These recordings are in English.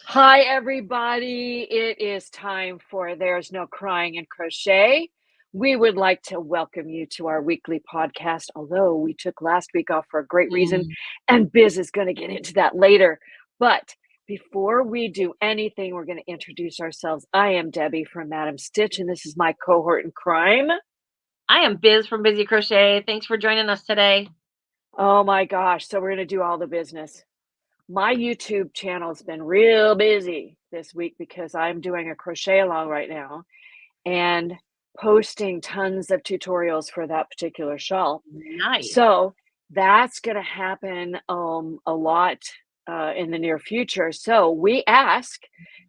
Hi, everybody. It is time for There's No Crying in Crochet. We would like to welcome you to our weekly podcast, although we took last week off for a great reason, Mm, and Biz is going to get into that later. But before we do anything, we're going to introduce ourselves. I am Debbie from Madam Stitch, and this is my cohort in crime. I am Biz from Busy Crochet. Thanks for joining us today. Oh my gosh. So we're going to do all the business. My YouTube channel has been real busy this week because I'm doing a crochet along right now and posting tons of tutorials for that particular shawl. Nice. So that's going to happen a lot in the near future. So we ask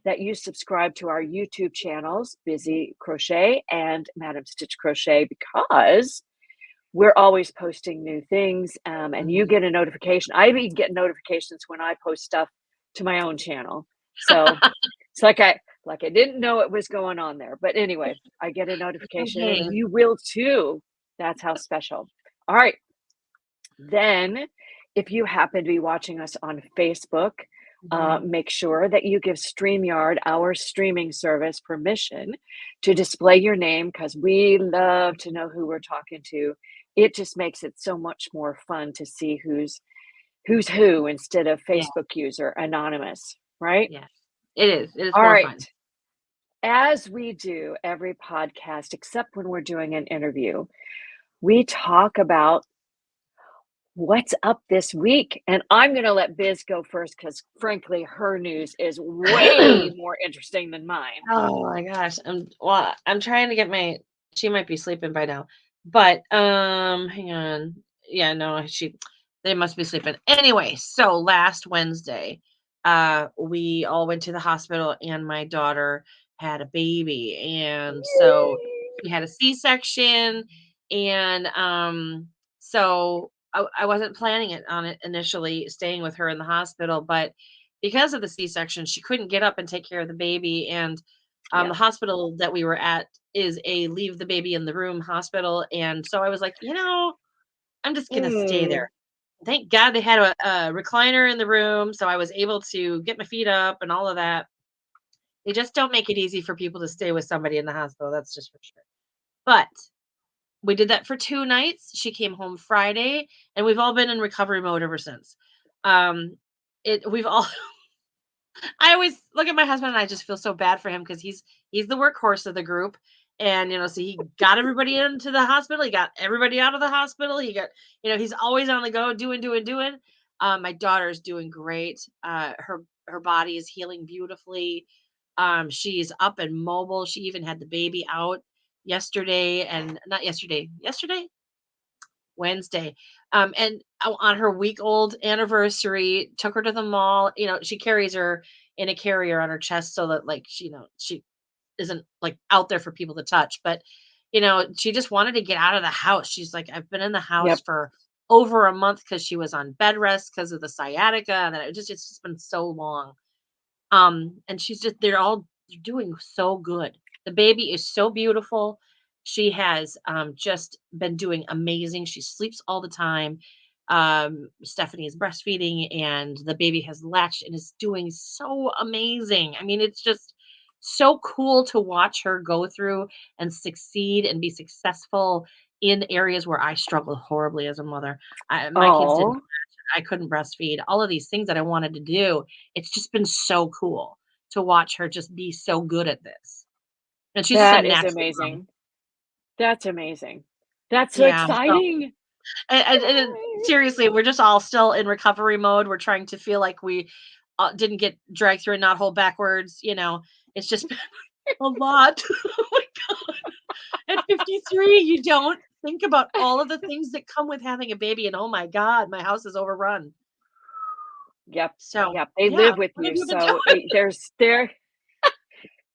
that you subscribe to our YouTube channels, Busy Crochet and Madam Stitch Crochet, because we're always posting new things, and you Mhm. get a notification. I even get notifications when I post stuff to my own channel. So it's like I didn't know it was going on there. But anyway, I get a notification and Okay. you will too. That's how special. All right. Then, if you happen to be watching us on Facebook, Mhm. make sure that you give StreamYard, our streaming service, permission to display your name because we love to know who we're talking to. It just makes it so much more fun to see who's who instead of Yeah, Facebook user anonymous, right? yeah. It is. It is All more right. fun. As we do every podcast, except when we're doing an interview, we talk about what's up this week. And I'm going to let Biz go first because, frankly, her news is way more interesting than mine. Oh my gosh. I'm trying to get my she might be sleeping by now. But hang on. Yeah, no, they must be sleeping. Anyway, so last Wednesday, we all went to the hospital and my daughter had a baby. And so Yay! she had a C-section and so I wasn't planning it initially staying with her in the hospital, but because of the C-section, she couldn't get up and take care of the baby, and, the Yep. hospital that we were at is a leave the baby in the room hospital, and so I was like, I'm just gonna stay there." Mm, Thank God they had a recliner in the room, so I was able to get my feet up and all of that. They just don't make it easy for people to stay with somebody in the hospital, that's just for sure. But we did that for 2 nights. She came home Friday, and we've all been in recovery mode ever since. Um, we've all I always look at my husband and I just feel so bad for him because he's the workhorse of the group. And so he got everybody into the hospital, he got everybody out of the hospital, he got, he's always on the go, doing. My daughter's doing great. Her body is healing beautifully. She's up and mobile. She even had the baby out yesterday and not yesterday, Wednesday. And on her week-old anniversary, took her to the mall. She carries her in a carrier on her chest so that like she isn't like out there for people to touch. But she just wanted to get out of the house. She's like, I've been in the house yep. for over a month because she was on bed rest because of the sciatica, and then it's just been so long. And they're doing so good. The baby is so beautiful. She has just been doing amazing. She sleeps all the time. Stephanie is breastfeeding, and the baby has latched and is doing so amazing. I mean, it's just so cool to watch her go through and succeed and be successful in areas where I struggled horribly as a mother. My kids didn't. Oh, I couldn't breastfeed. All of these things that I wanted to do, it's just been so cool to watch her just be so good at this. And she's just a that is natural mom. amazing. That's amazing. That's so Yeah, so exciting. and Yay! seriously, we're just all still in recovery mode. We're trying to feel like we, didn't get dragged through a knothole backwards, It's just been a lot. Oh my god. At 53, you don't think about all of the things that come with having a baby, and oh my god, my house is overrun. Yep. So, Yep. They yeah, live with what have you. you been So doing?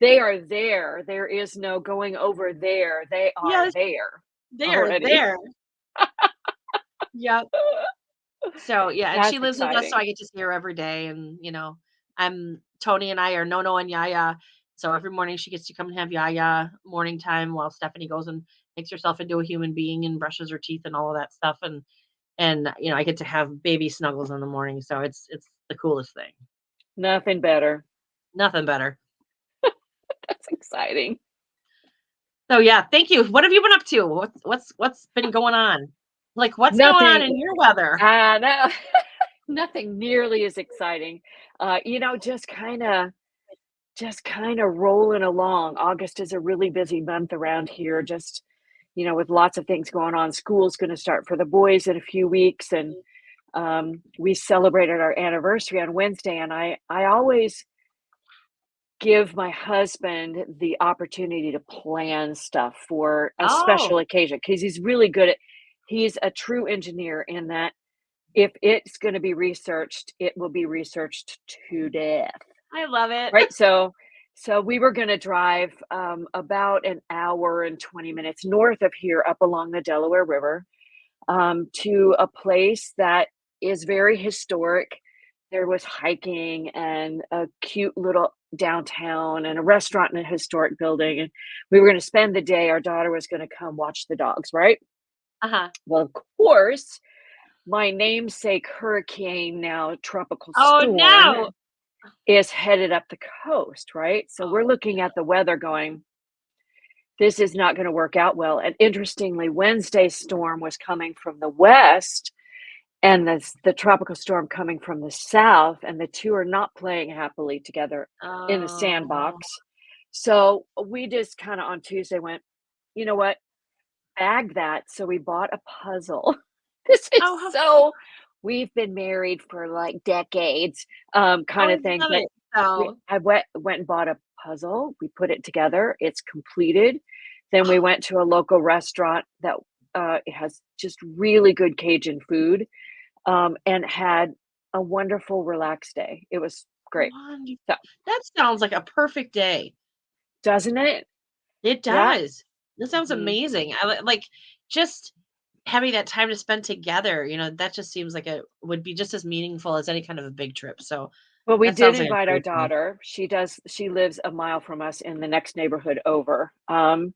they are there. There is no going over there. They are Yes, there they are already. there. Yep. So, yeah, and she That's lives with us, so exciting. I get to see her every day, and, Tony and I are Nono and Yaya, so every morning she gets to come and have Yaya morning time while Stephanie goes and makes herself into a human being and brushes her teeth and all of that stuff, and I get to have baby snuggles in the morning, so it's the coolest thing. Nothing better. Nothing better. That's exciting. So yeah, thank you. What have you been up to? What's been going on? Like, what's going on Nothing. in your weather? No, nothing nearly as exciting. Just kind of rolling along. August is a really busy month around here. Just with lots of things going on. School's going to start for the boys in a few weeks, and we celebrated our anniversary on Wednesday. And I always give my husband the opportunity to plan stuff for a special Oh, occasion because he's a true engineer in that if it's going to be researched, it will be researched to death. I love it. Right, so we were gonna drive, about an hour and 20 minutes north of here up along the Delaware River, to a place that is very historic. There was hiking and a cute little downtown and a restaurant in a historic building, and we were gonna spend the day. Our daughter was gonna come watch the dogs, right? Uh-huh. Well, of course, my namesake hurricane, now tropical Oh storm, no. is headed up the coast, right? So we're Oh, looking at the weather going, this is not going to work out well. And interestingly, Wednesday's storm was coming from the west and the tropical storm coming from the south, and the two are not playing happily together in the oh, sandbox. So we just kind of on Tuesday went, you know what, bag that. So we bought a puzzle. This is oh, how so, we've been married for like decades, oh, kind I of thing. love But it. So, I went and bought a puzzle, we put it together, it's completed. Then we went to a local restaurant that, it has just really good Cajun food, and had a wonderful relaxed day. It was great. wonderful. So, That sounds like a perfect day. doesn't it? It Yeah. does. That sounds Mhm. amazing. Like just having that time to spend together, that just seems like it would be just as meaningful as any kind of a big trip. So Well, we that did sounds like a invite our great day. daughter. She lives a mile from us in the next neighborhood over, and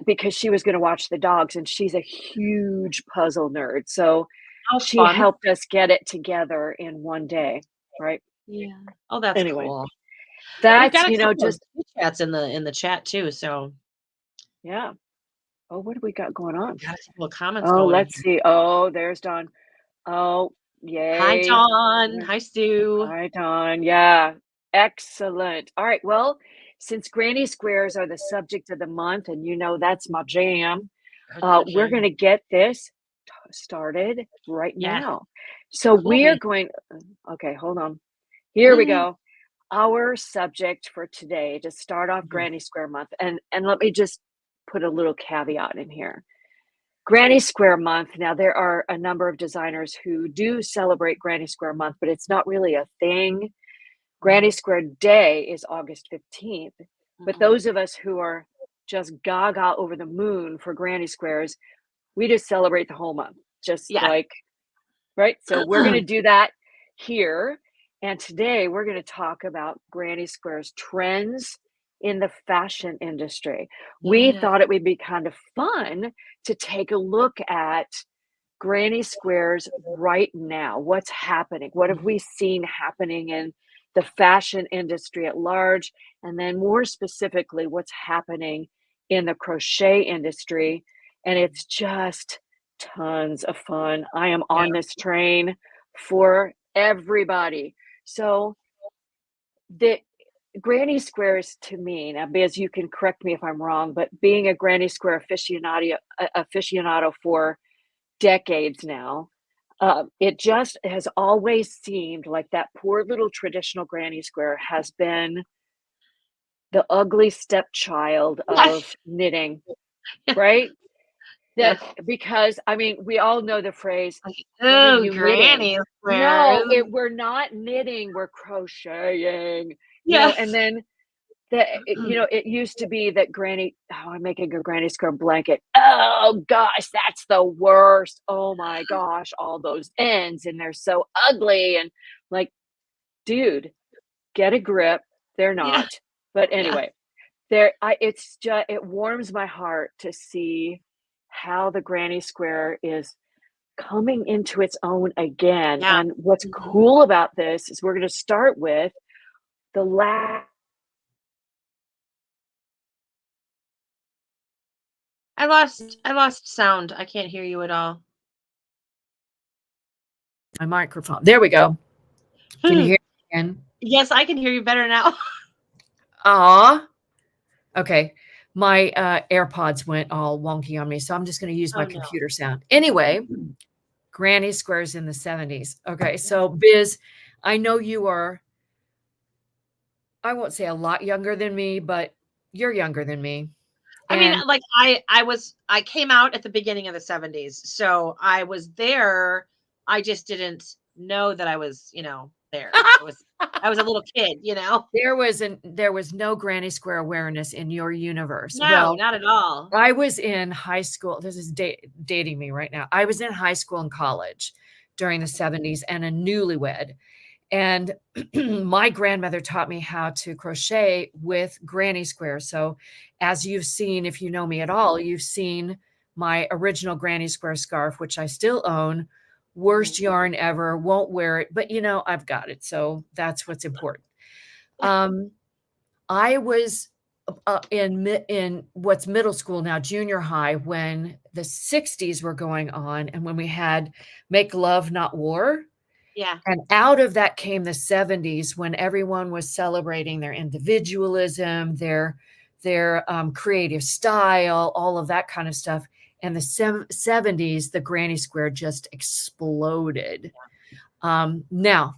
because she was gonna watch the dogs, and she's a huge puzzle nerd, so How she fun. helped us get it together in one day, right? Yeah. Oh, that's Anyway, cool. We've that's, got a couple of just chats in the chat too, so yeah. Oh, what do we got going on? got a couple of comments Oh, going in let's here. see. Oh, there's Dawn. Oh, Hi, yay. Dawn. Hi, Stu. Hi, Dawn. Yeah, excellent. All right, well, since granny squares are the subject of the month, and that's my jam, That's your we're jam. gonna get this started right Yes. now. So Cool we are bean. going okay, hold on. Here we go. Our subject for today to start off Mhm. Granny Square Month, and let me just put a little caveat in here. Granny Square Month, now there are a number of designers who do celebrate Granny Square Month, but it's not really a thing. Granny Mhm. Square Day is August 15th, but Mhm. those of us who are just gaga over the moon for Granny Squares, we just celebrate the whole month, just Yes. like, right? So we're going to do that here. And today we're going to talk about Granny Square's trends in the fashion industry. We Yeah. thought it would be kind of fun to take a look at Granny Squares right now. What's happening? What have Mhm. we seen happening in the fashion industry at large? And then more specifically, what's happening in the crochet industry? And it's just tons of fun. I am Yeah. on this train for everybody. So the Granny Squares to me, now Biz, you can correct me if I'm wrong, but being a Granny Square aficionado for decades now, it just has always seemed like that poor little traditional Granny Square has been the ugly stepchild of Yes. knitting, Yeah. right? Yeah. That because I mean, we all know the phrase, Like, "What are oh, you knitting?" granny No, squares. we're not knitting, we're crocheting, and Yes. then it used to be that granny, "Oh, I'm making a granny square blanket." Oh gosh, that's the worst. Oh my gosh, all those ends, and they're so ugly, and like, dude, get a grip. They're Yeah. not. But Yeah. anyway, it warms my heart to see how the granny square is coming into its own again. Yeah. And what's Mhm. cool about this is we're going to start with the last. I lost sound. I can't hear you at all. My microphone. There we go. Can you hear me again? Yes, I can hear you better now. Aw. Okay. My AirPods went all wonky on me, so I'm just going to use my Oh, no. computer sound. Anyway, granny squares in the 70s. Okay. So, Biz, I know you are, I won't say a lot younger than me, but you're younger than me. I mean, And like I came out at the beginning of the 70s. So I was there. I just didn't know that I was, there. I was a little kid, there was no granny square awareness in your universe. No, Well, not at all. I was in high school. This is dating me right now. I was in high school and college during the 70s and a newlywed. And my grandmother taught me how to crochet with granny squares. So, as you've seen, if you know me at all, you've seen my original granny square scarf, which I still own. Worst yarn ever, won't wear it, but I've got it. So, that's what's important. I was in what's middle school now, junior high, when the 60s were going on and when we had Make Love, Not War. Yeah. And out of that came the 70s when everyone was celebrating their individualism, their creative style, all of that kind of stuff. And the 70s, the granny square just exploded. Now,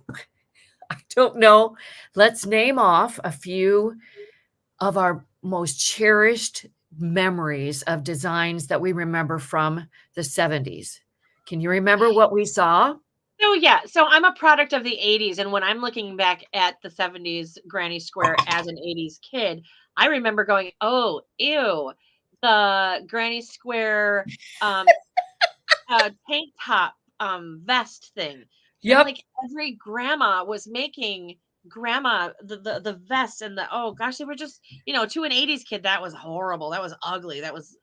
I don't know. Let's name off a few of our most cherished memories of designs that we remember from the 70s. Can you remember what we saw? So yeah, so I'm a product of the 80s, and when I'm looking back at the 70s granny square as an 80s kid, I remember going, "Oh, ew, the granny square tank top vest thing." And Yep. like every grandma was making grandma the vest and oh gosh, they were just, to an 80s kid, that was horrible. That was ugly. That was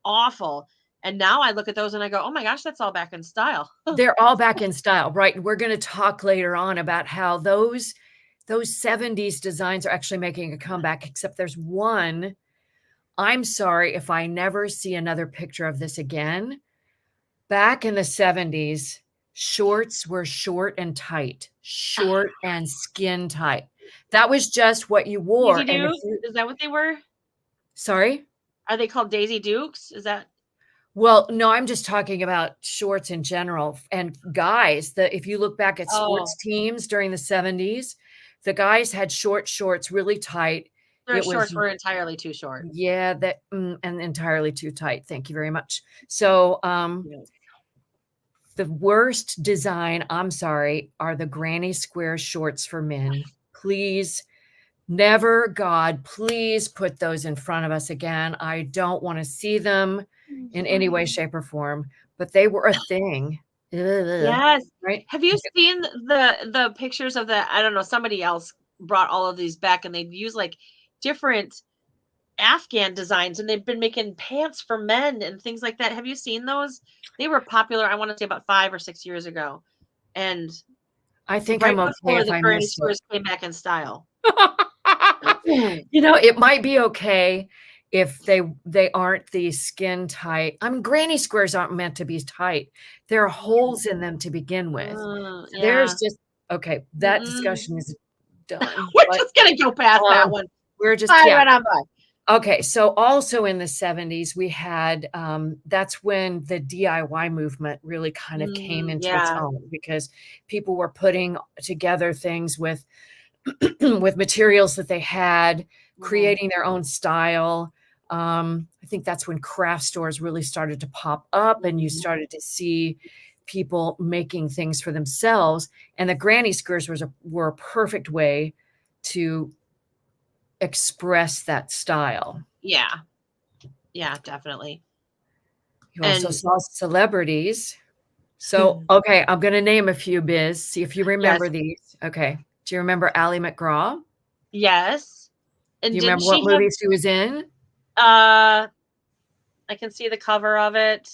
awful. And now I look at those and I go, "Oh my gosh, that's all back in style." They're all back in style, right? We're going to talk later on about how those 70s designs are actually making a comeback, except there's one. I'm sorry if I never see another picture of this again. Back in the 70s, shorts were short and tight, short and skin tight. That was just what you wore. Daisy And if Dukes? you, Is that what they were? sorry? Are they called Daisy Dukes? Is that Well, no, I'm just talking about shorts in general. And guys, if you look back at Oh, sports teams during the 70s, the guys had short shorts, really tight. their It was, shorts were entirely too short. yeah, and entirely too tight. Thank you very much. So, Yeah. the worst design, I'm sorry, are the granny square shorts for men. Please, never, God, please put those in front of us again. I don't want to see them in any way, shape, or form, but they were a thing. Ugh, Yes. right? Have you seen the pictures of I don't know, somebody else brought all of these back and they've used like different Afghan designs and they've been making pants for men and things like that. Have you seen those? They were popular, I want to say about 5 or 6 years ago. And I think right I'm okay before if the I granny missed it. squares came back in style. It might be okay if they aren't the skin tight. I mean, granny squares aren't meant to be tight. There are holes in them to begin with. So there's Yeah. just okay, that Mm-mm. discussion is done. We're But just gonna go past that one. we're just Slide right on by. Okay, so also in the 70s, we had that's when the DIY movement really kind of came into its Yeah. own because people were putting together things with with materials that they had, Mhm. creating their own style. I think that's when craft stores really started to pop up, and you Mhm. started to see people making things for themselves. And the granny squares were a perfect way to express that style. Yeah. Yeah, definitely. You also And saw celebrities. So, okay, I'm going to name a few, Biz. See if you remember yes, these. Okay. Do you remember Ally McGraw? yes. Do And you didn't remember what she have movies she was in? uh I can see the cover of it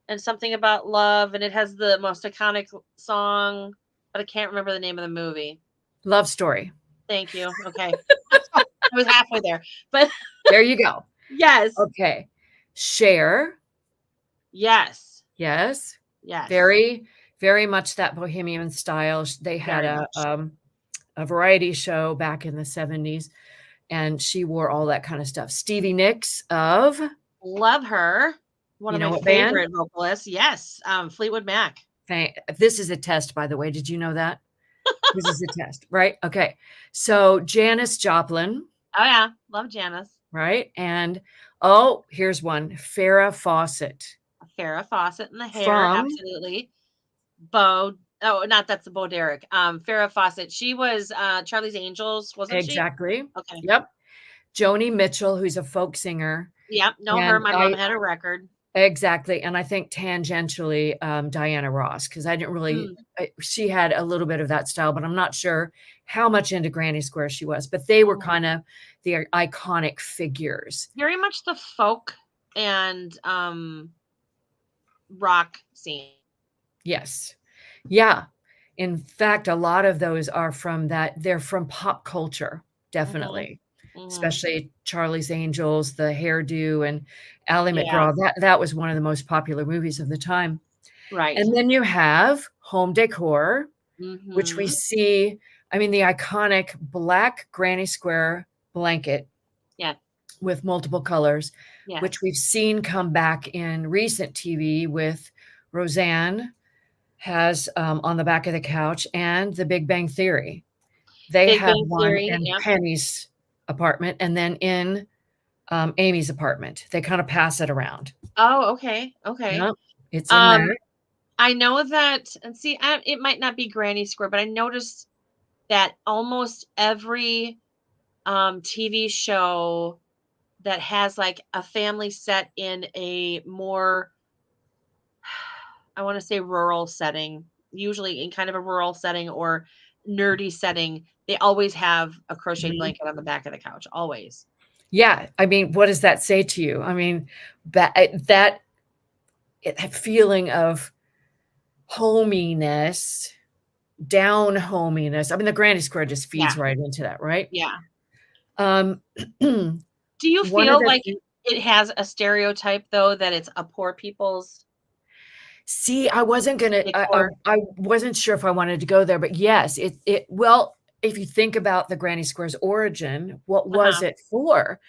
and something about love and it has the most iconic song, but I can't remember the name of the movie. Love Story. Thank you. Okay. I was halfway there, but There you go. yes. Okay. Cher. Yes. Yes. Yes. Very, very much that bohemian style. They had Very much. a variety show back in the 70s, and she wore all that kind of stuff. Stevie Nicks of, Love her. One you of know my what band? favorite vocalists. Yes. Fleetwood Mac. This is a test, by the way. Did you know that? This is a test, right? Okay. So Janis Joplin, Oh yeah. Love Janice. right? And oh, here's one, Farrah Fawcett Farrah Fawcett in the hair. from Absolutely. Bo. Oh, not that's the Bo Derek. Farrah Fawcett. She was Charlie's Angels, wasn't she? exactly. Okay. Yep. Joni Mitchell, who's a folk singer. Yep. Know her. And My mom had a record. exactly. And I think tangentially, Diana Ross, because I didn't really, she had a little bit of that style, but I'm not sure how much into Granny Square she was. But they were kind of the iconic figures. Very much the folk and rock scene. Yes. Yeah. In fact, a lot of those are from that. They're from pop culture, definitely. Especially Charlie's Angels, the hairdo, and Ally Yeah. McGraw. That was one of the most popular movies of the time. Right. And then you have home decor, which we see, I mean, the iconic black Granny Square blanket Yeah. with multiple colors, Yeah. which we've seen come back in recent TV with Roseanne has on the back of the couch, and The Big Bang Theory. They Big have Bang one Theory, in yep. Penny's apartment, and then in Amy's apartment. They kind of pass it around. Oh, okay. Okay. Yep, it's in there. I know that, and see, it might not be Granny Square, but I noticed that almost every TV show that has like a family set in a more, I want to say rural setting, usually in kind of a rural setting or nerdy setting, they always have a crochet Mhm. blanket on the back of the couch, always. Yeah, I mean, what does that say to you? I mean, that feeling of hominess, down hominess. I mean, the Granny Square just feeds Yeah. right into that, right? Yeah. Um, Do you one of feel the like it has a stereotype though that it's a poor people's See, I wasn't gonna. decor? I wasn't sure if I wanted to go there, but yes, it. Well, if you think about the Granny Square's origin, what was Uh-huh. it for?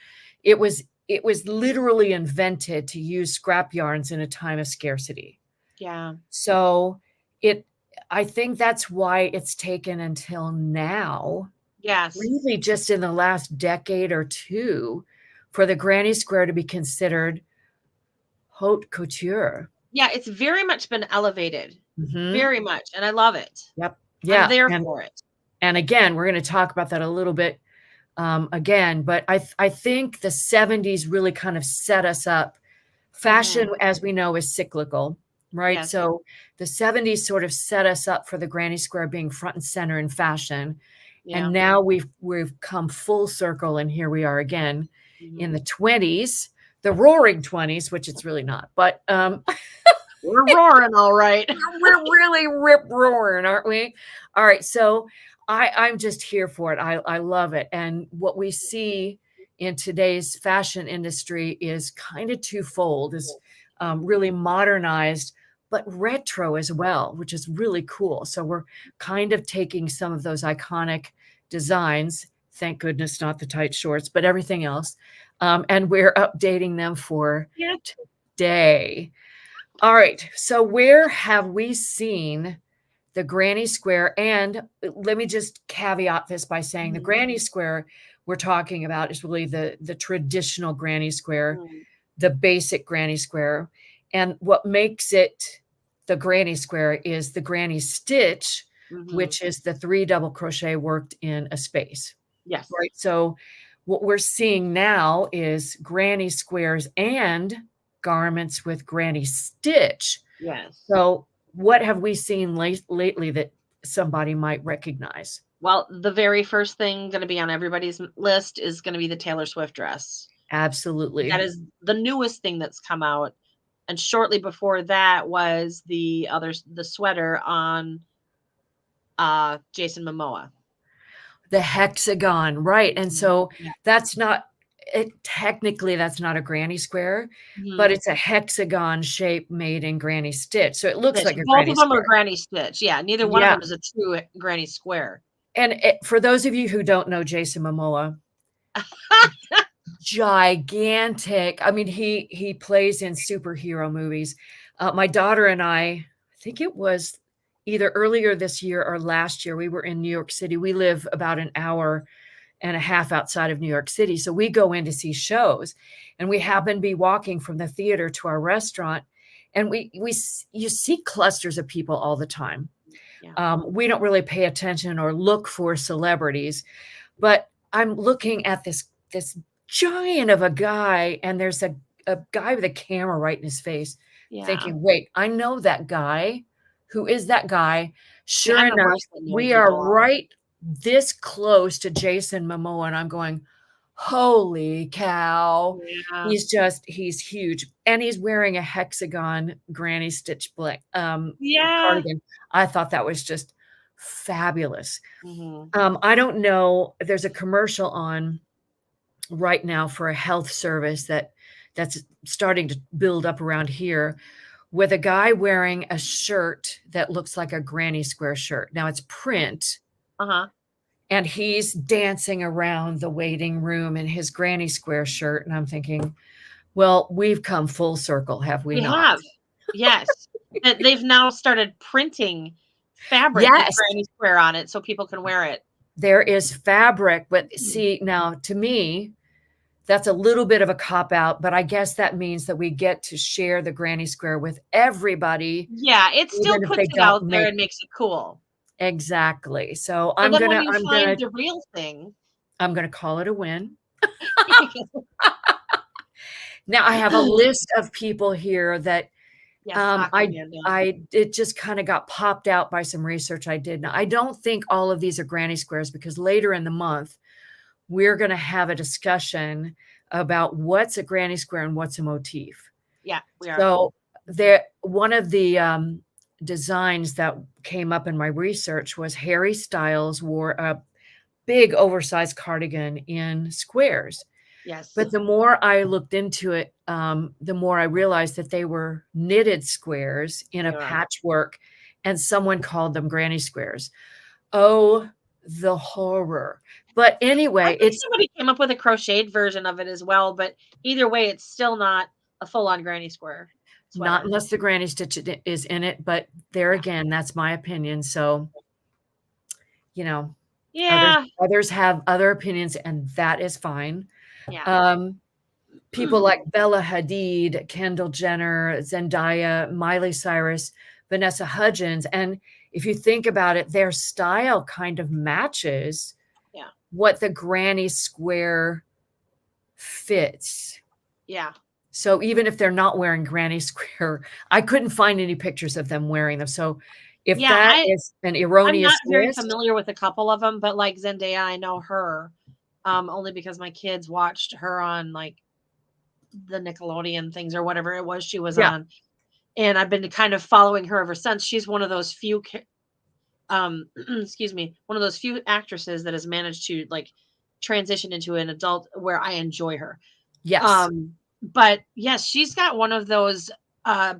It was literally invented to use scrap yarns in a time of scarcity. Yeah. So it. I think that's why it's taken until now, Yes. really just in the last decade or two, for the Granny Square to be considered haute couture. Yeah, it's very much been elevated. Mhm. Very much, and I love it. Yep. I'm Yeah, there for it. and again, we're gonna talk about that a little bit, again, but I think the '70s really kind of set us up. Fashion, as we know, is cyclical, right? Yes. So the '70s sort of set us up for the Granny Square being front and center in fashion, Yeah. and now we've come full circle, and here we are again in the '20s, the roaring '20s, which it's really not, but, We're roaring all right. we're really rip roaring, aren't we? All right. So I'm just here for it. I love it. And what we see in today's fashion industry is kind of twofold, is really modernized, but retro as well, which is really cool. So we're kind of taking some of those iconic designs, thank goodness, not the tight shorts, but everything else. And we're updating them for today. All right. So where have we seen the Granny Square? And let me just caveat this by saying the Granny Square we're talking about is really the traditional Granny Square, the basic Granny Square. And what makes it the Granny Square is the Granny Stitch, which is the 3 double crochet worked in a space. Yes. Right. So what we're seeing now is Granny Squares and garments with Granny Stitch. Yes. So what have we seen lately that somebody might recognize? Well, the very first thing going to be on everybody's list is going to be the Taylor Swift dress. Absolutely. That is the newest thing that's come out. And shortly before that was the sweater on Jason Momoa. The hexagon, right. And so Yeah. that's not technically that's not a granny square, but Mhm. it's a hexagon shape made in granny stitch. So it looks Stitch. like a Both granny of them are square. granny stitch. Yeah, neither one of Yeah. them is a true granny square. And for those of you who don't know Jason Momoa, gigantic. I mean, he plays in superhero movies. My daughter and I think it was either earlier this year or last year, we were in New York City. We live about an hour and a half outside of New York City. So we go in to see shows, and we happen to be walking from the theater to our restaurant, and you see clusters of people all the time. Yeah. We don't really pay attention or look for celebrities, but I'm looking at this giant of a guy, and there's a guy with a camera right in his face, Yeah. thinking, wait, I know that guy. Who is that guy? See, Sure I'm the enough, worst at knowing we are people. right this close to Jason Momoa, and I'm going, holy cow. Yeah. He's huge. And he's wearing a hexagon granny stitch Yeah. cardigan. I thought that was just fabulous. Mhm. I don't know. There's a commercial on right now for a health service that's starting to build up around here, with a guy wearing a shirt that looks like a granny square shirt. Now it's print, Uh-huh. and he's dancing around the waiting room in his granny square shirt. And I'm thinking, well, we've come full circle, have we We not? have. Yes. That they've now started printing fabric with Yes, granny square on it so people can wear it. there is fabric. But see, now to me, that's a little bit of a cop out, but I guess that means that we get to share the granny square with everybody, Yeah, it still even if puts they it out don't there make and makes it cool. exactly. So So I'm then when gonna you I'm find gonna the real thing, I'm gonna call it a win. Now I have a list of people here that yes, Aquamanda. I it just kind of got popped out by some research I did. Now I don't think all of these are granny squares, because later in the month we're going to have a discussion about what's a granny square and what's a motif. Yeah, we are. So there, one of the designs that came up in my research was Harry Styles wore a big oversized cardigan in squares. But Yes. the more I looked into it, the more I realized that they were knitted squares in a They are. patchwork, and someone called them granny squares. Oh, the horror. But I anyway, think it's somebody came up with a crocheted version of it as well, but either way, it's still not a full-on granny square not sweater. unless the granny stitch is in it. But there Yeah. again, that's my opinion. So, you know, Yeah. others have other opinions, and that is fine. Yeah. Um, People like Bella Hadid, Kendall Jenner, Zendaya, Miley Cyrus, Vanessa Hudgens. And if you think about it, their style kind of matches Yeah. what the granny square fits. Yeah. So even if they're not wearing granny square, I couldn't find any pictures of them wearing them. So if Yeah, that is an I'm not erroneous very list, familiar with a couple of them, but like Zendaya, I know her, only because my kids watched her on like the Nickelodeon things or whatever it was she was yeah, on, and I've been kind of following her ever since. She's one of those few, excuse me, one of those few actresses that has managed to like transition into an adult where I enjoy her. yes, But yes, she's got one of those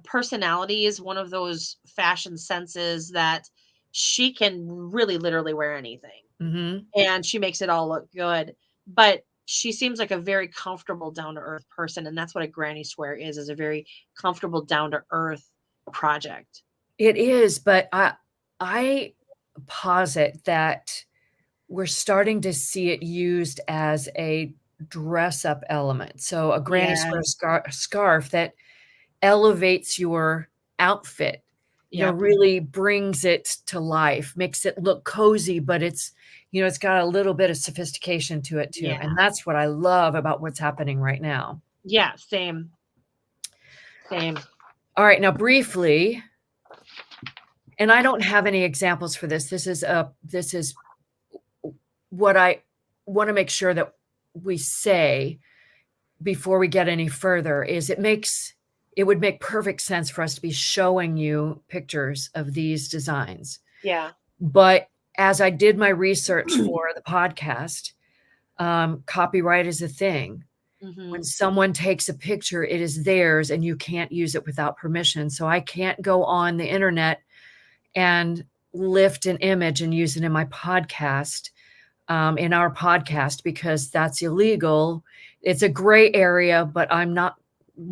personalities, one of those fashion senses that she can really literally wear anything hmm and she makes it all look good. But she seems like a very comfortable, down to earth person, and that's what a granny square is a very comfortable, down to earth project. it is. But I posit that we're starting to see it used as a dress up element. So a granny square Yes. scarf that elevates your outfit, Yep. really brings it to life, makes it look cozy, but it's got a little bit of sophistication to it too. Yeah. And that's what I love about what's happening right now. Yeah. Same. Same. All right, now briefly, and I don't have any examples for this. This is what I want to make sure that we say before we get any further is it would make perfect sense for us to be showing you pictures of these designs. Yeah. But as I did my research for the podcast, copyright is a thing. When someone takes a picture, it is theirs and you can't use it without permission. So I can't go on the internet and lift an image and use it in my podcast, in our podcast, because that's illegal. It's a gray area, but I'm not,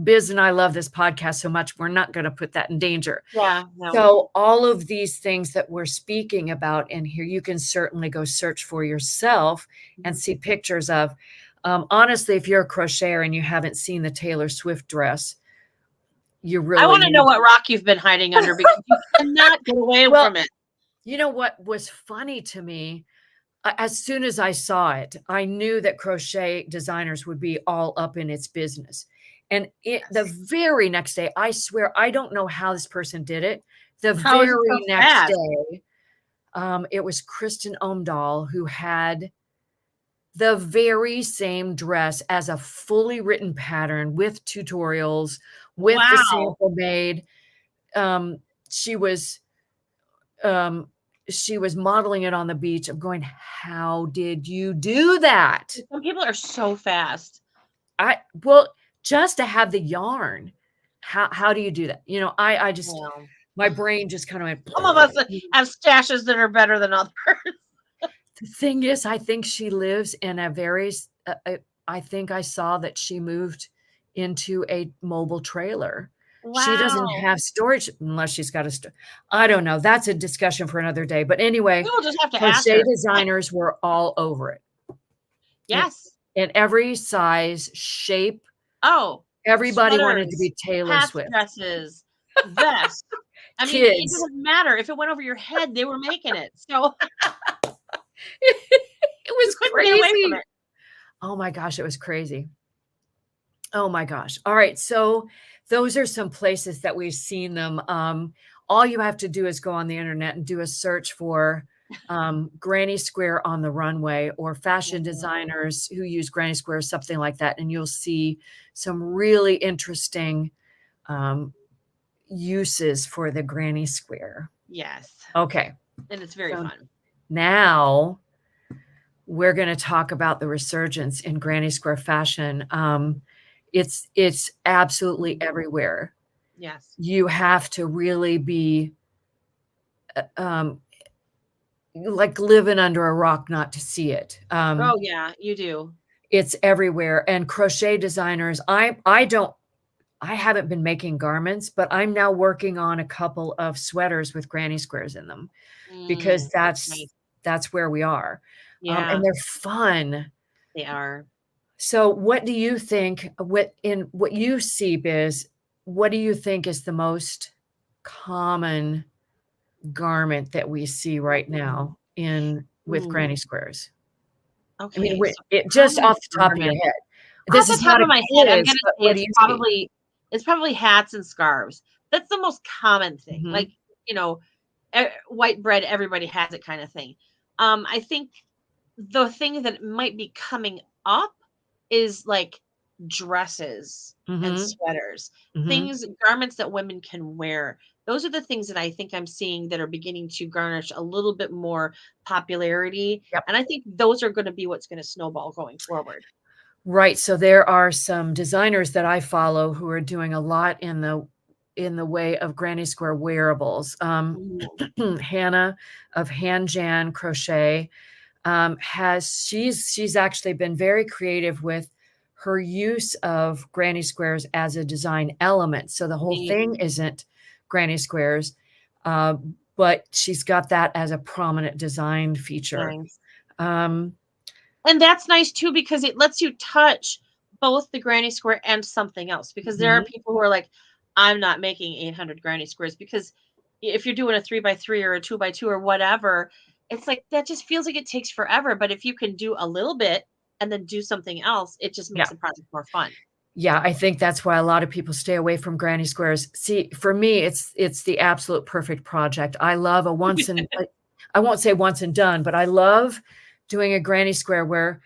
Biz and I love this podcast so much, we're not going to put that in danger. Yeah. No. So all of these things that we're speaking about in here, you can certainly go search for yourself and see pictures of. Honestly, if you're a crocheter and you haven't seen the Taylor Swift dress, you really I want to know what rock you've been hiding under, because you cannot get away from it. You know what was funny to me? As soon as I saw it, I knew that crochet designers would be all up in its business. And the very next day, I swear, I don't know how this person did it. The very next day, it was Kristen Omdahl who had the very same dress as a fully written pattern with tutorials, with the sample made. She was modeling it on the beach. I'm going, how did you do that? Some people are so fast. Well, just to have the yarn, how do you do that? You know, I just, my brain just kind of went. Some of us have stashes that are better than others. The thing is, I think she lives in a very, I think I saw that she moved into a mobile trailer. Wow. She doesn't have storage unless she's got a I don't know. That's a discussion for another day. But anyway, we'll just have to crochet designers were all over it. Yes. In every size, shape. Oh, everybody wanted to be Taylor Swift. Dresses, vests. I mean, it doesn't matter. If it went over your head, they were making it. So it was crazy. Oh my gosh, it was crazy. Oh my gosh. All right. So those are some places that we've seen them. All you have to do is go on the internet and do a search for granny square on the runway, or fashion designers who use granny square, something like that. And you'll see some really interesting uses for the granny square. Yes. Okay. And it's very fun. Now we're going to talk about the resurgence in granny square fashion. It's absolutely everywhere. Yes. You have to really be like living under a rock not to see it. Oh yeah, you do. It's everywhere. And crochet designers, I haven't been making garments, but I'm now working on a couple of sweaters with granny squares in them, because that's where we are. Yeah. And they're fun. They are. So what do you think, what you see, Biz, what do you think is the most common garment that we see right now with granny squares? Okay. I mean, it just off the top of your head. This is top of my head. I'm gonna say it's probably hats and scarves. That's the most common thing. Mm-hmm. Like, you know, white bread, everybody has it kind of thing. I think the thing that might be coming up is like dresses and sweaters, garments that women can wear. Those are the things that I think I'm seeing that are beginning to garnish a little bit more popularity. Yep. And I think those are going to be what's going to snowball going forward. Right. So there are some designers that I follow who are doing a lot in the way of granny square wearables. Hannah of Han Jan Crochet she's actually been very creative with her use of granny squares as a design element. So the whole thing isn't granny squares, but she's got that as a prominent design feature. Nice. And that's nice too, because it lets you touch both the granny square and something else, because there are people who are like, I'm not making 800 granny squares, because if you're doing a 3x3 or a 2x2 or whatever, it's like, that just feels like it takes forever. But if you can do a little bit and then do something else, it just makes the project more fun. Yeah, I think that's why a lot of people stay away from granny squares. See, for me, it's the absolute perfect project. I love a I won't say once and done, but I love doing a granny square where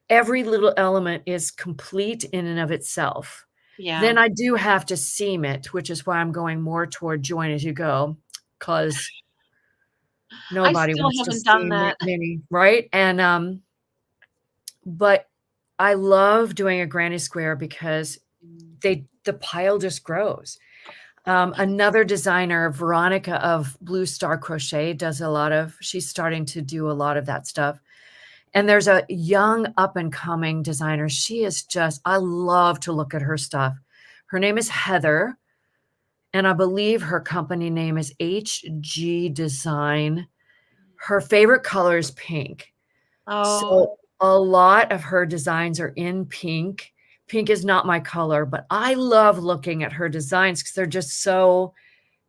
every little element is complete in and of itself. Yeah. Then I do have to seam it, which is why I'm going more toward join as you go, because I Nobody still wants to haven't done see that. mini, right? And, but I love doing a granny square because the pile just grows. Another designer, Veronica of Blue Star Crochet, she's starting to do a lot of that stuff. And there's a young up and coming designer. She is I love to look at her stuff. Her name is Heather, and I believe her company name is HG Design. Her favorite color is pink. Oh, So a lot of her designs are in pink. Pink is not my color, but I love looking at her designs because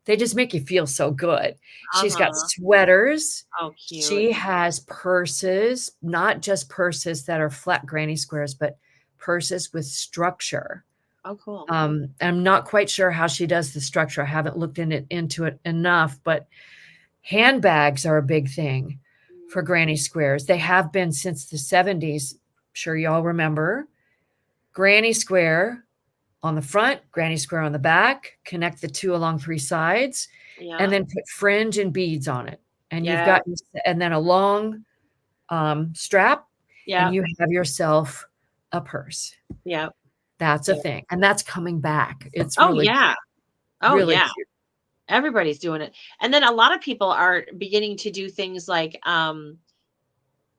they just make you feel so good. She's got sweaters. oh, cute. She has purses, not just purses that are flat granny squares, but purses with structure. Oh, cool. I'm not quite sure how she does the structure. I haven't looked into it enough, but handbags are a big thing for granny squares. They have been since the 70s. Sure y'all remember. Granny square on the front, granny square on the back, connect the two along three sides, and then put fringe and beads on it. And and then a long strap, and you have yourself a purse. Yeah. That's a thing. And that's coming back. It's really cute. Everybody's doing it. And then a lot of people are beginning to do things like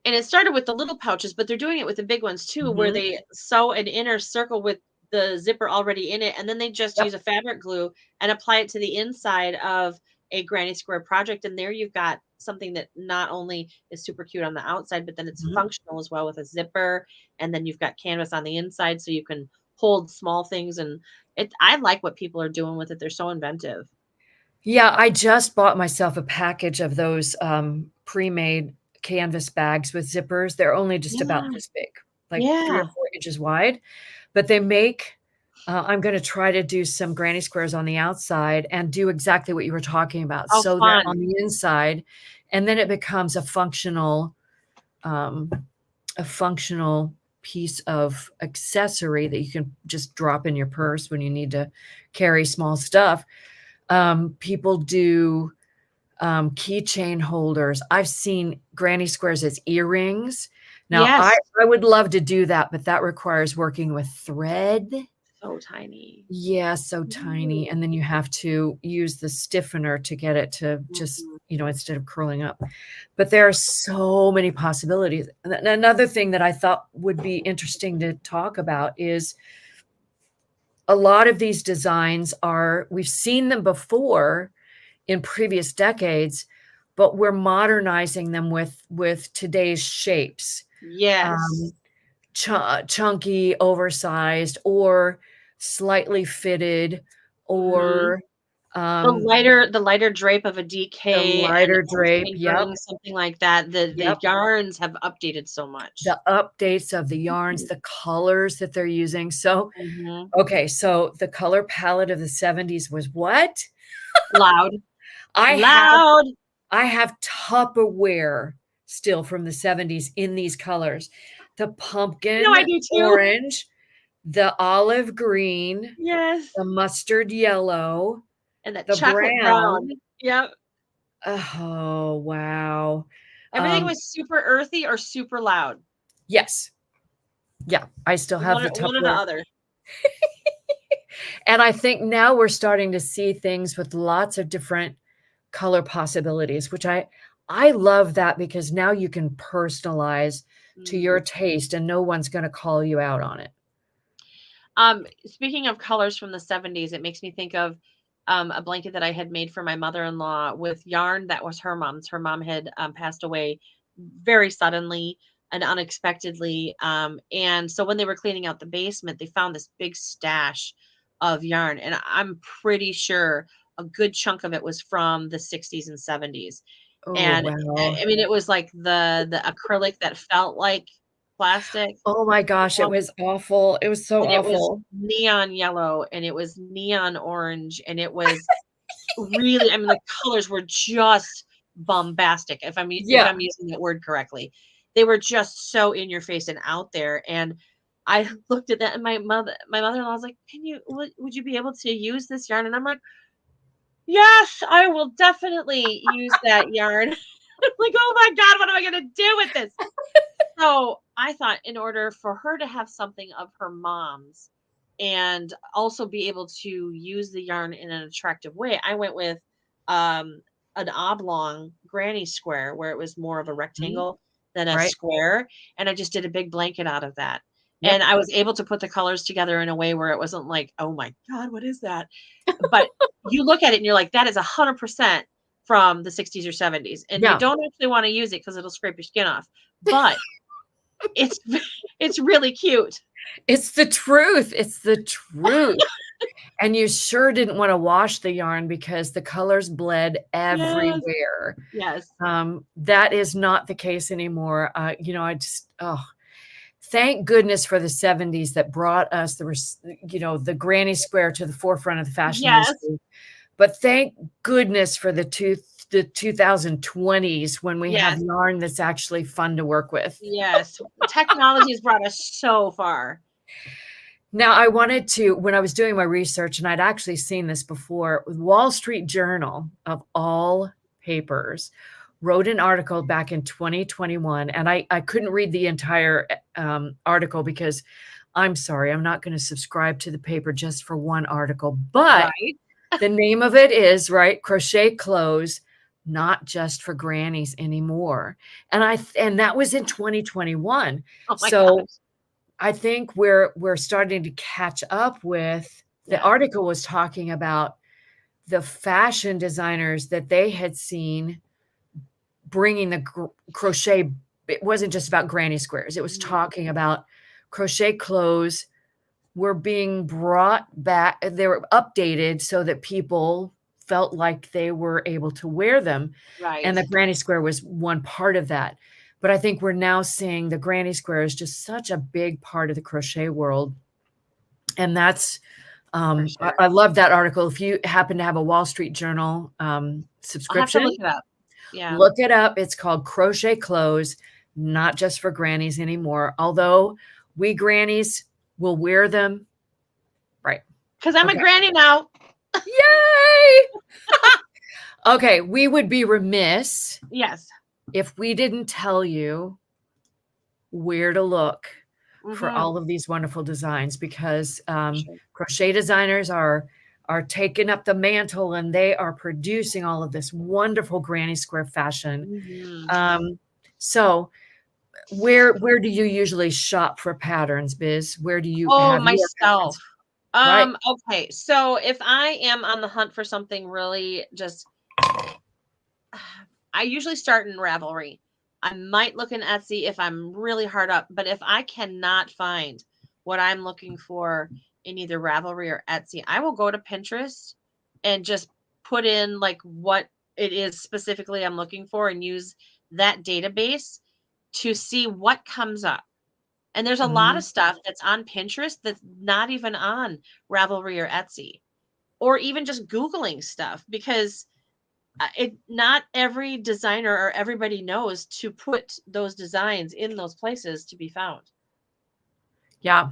and it started with the little pouches, but they're doing it with the big ones too, where they sew an inner circle with the zipper already in it, and then they just use a fabric glue and apply it to the inside of a granny square project, and there you've got something that not only is super cute on the outside, but then it's functional as well with a zipper, and then you've got canvas on the inside so you can hold small things. And I like what people are doing with it. They're so inventive. Yeah, I just bought myself a package of those pre-made canvas bags with zippers. They're only just about this big, like 3 or 4 inches wide, but they make I'm going to try to do some granny squares on the outside and do exactly what you were talking about. So that on the inside, and then it becomes a functional piece of accessory that you can just drop in your purse when you need to carry small stuff. People do keychain holders. I've seen granny squares as earrings. Now, I would love to do that, but that requires working with thread. So tiny. Yeah, so tiny. And then you have to use the stiffener to get it to just, instead of curling up. But there are so many possibilities. And another thing that I thought would be interesting to talk about is a lot of these designs we've seen them before in previous decades, but we're modernizing them with today's shapes. Yes. Chunky, oversized, or slightly fitted, or the lighter drape of a DK. The lighter drape, something like that. The yarns have updated so much. The updates of the yarns, the colors that they're using. So, okay, so the color palette of the 70s was what? Loud. I have Tupperware still from the 70s in these colors. The pumpkin orange, the olive green, the mustard yellow, and the chocolate brown. Yep. Oh, wow. Everything was super earthy or super loud. Yes. Yeah, I still have one or the other. And I think now we're starting to see things with lots of different color possibilities, which I love that, because now you can personalize to your taste and no one's going to call you out on it. Speaking of colors from the 70s, it makes me think of a blanket that I had made for my mother-in-law with yarn that was her mom's. Her mom had passed away very suddenly and unexpectedly. And so when they were cleaning out the basement, they found this big stash of yarn. And I'm pretty sure a good chunk of it was from the 60s and 70s. Oh, and wow. I mean, it was like the acrylic that felt like plastic. Oh my gosh, it was awful. It was so awful. It was neon yellow, and it was neon orange, and it was really, I mean, the colors were just bombastic. If I'm using that word correctly, they were just so in your face and out there. And I looked at that, and my mother-in-law was like, would you be able to use this yarn? And I'm like, Yes, I will definitely use that yarn. Like, oh my God, what am I going to do with this? So I thought in order for her to have something of her mom's and also be able to use the yarn in an attractive way, I went with um, an oblong granny square where it was more of a Mhm. rectangle than a Right. square. And I just did a big blanket out of that. And Yep. I was able to put the colors together in a way where it wasn't like, oh my God, what is that? But you look at it and you're like, that is 100% from the 60s or 70s. And you Yeah. don't actually want to use it because it'll scrape your skin off. But it's it's really cute. It's the truth. It's the truth. And you sure didn't want to wash the yarn because the colors bled Yes. everywhere. Yes. That is not the case anymore. I just, thank goodness for the 70s that brought us the granny square to the forefront of the fashion Yes. industry. But thank goodness for the 2020s when we have Yes. yarn that's actually fun to work with. Yes. Technology has brought us so far. Now, when I was doing my research, and I'd actually seen this before, Wall Street Journal, of all papers, wrote an article back in 2021, and I couldn't read the entire article because I'm sorry, I'm not going to subscribe to the paper just for one article. But Right? the name of it is, right, Crochet Clothes, not just for grannies anymore. And that was in 2021. Oh my So gosh. I think we're starting to catch up with the Yeah. article was talking about the fashion designers that they had seen bringing the crochet. It wasn't just about granny squares. It was Mhm. talking about crochet clothes were being brought back. They were updated so that people felt like they were able to wear them. Right. And the granny square was one part of that. But I think we're now seeing the granny square is just such a big part of the crochet world. And that's, For I sure. love that article. If you happen to have a Wall Street Journal I'll have to look subscription, it up. Yeah. look it up. It's called Crochet Clothes, not just for grannies anymore. Although we grannies will wear them. Right. Because I'm a Okay. granny now. Yay! Okay, we would be remiss Yes. if we didn't tell you where to look for Mhm. all of these wonderful designs because Sure. crochet designers are taking up the mantle and they are producing all of this wonderful granny square fashion. Mhm. So where do you usually shop for patterns, Biz? Where do you Oh, have your myself. patterns? Right. Okay. So if I am on the hunt for something really just I usually start in Ravelry. I might look in Etsy if I'm really hard up, but if I cannot find what I'm looking for in either Ravelry or Etsy, I will go to Pinterest and just put in like what it is specifically I'm looking for and use that database to see what comes up. And there's a lot of Mhm. stuff that's on Pinterest that's not even on Ravelry or Etsy, or even just Googling stuff because not every designer or everybody knows to put those designs in those places to be found. Yeah.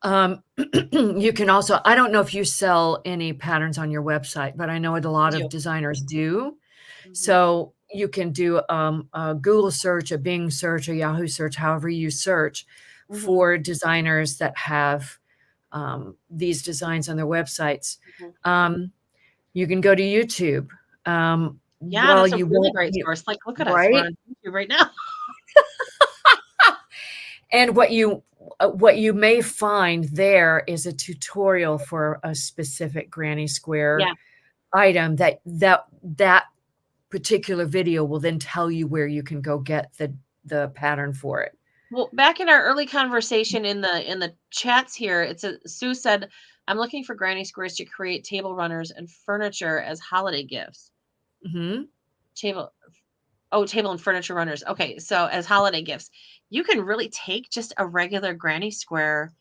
You can also, I don't know if you sell any patterns on your website, but I know a lot Do. of designers do. Mhm. So you can do a Google search, a Bing search, a Yahoo search, however you search Mhm. for designers that have these designs on their websites. Mhm. You can go to YouTube. Yeah, Well, that's a you really won't, great source. Like, look at us. We're right? on YouTube right now. And what you may find there is a tutorial for a specific granny square Yeah. item that particular video will then tell you where you can go get the pattern for it. Well, back in our early conversation in the chats here, Sue said, "I'm looking for granny squares to create table runners and furniture as holiday gifts." Mhm. Table Oh, table and furniture runners. Okay, so as holiday gifts, you can really take just a regular granny square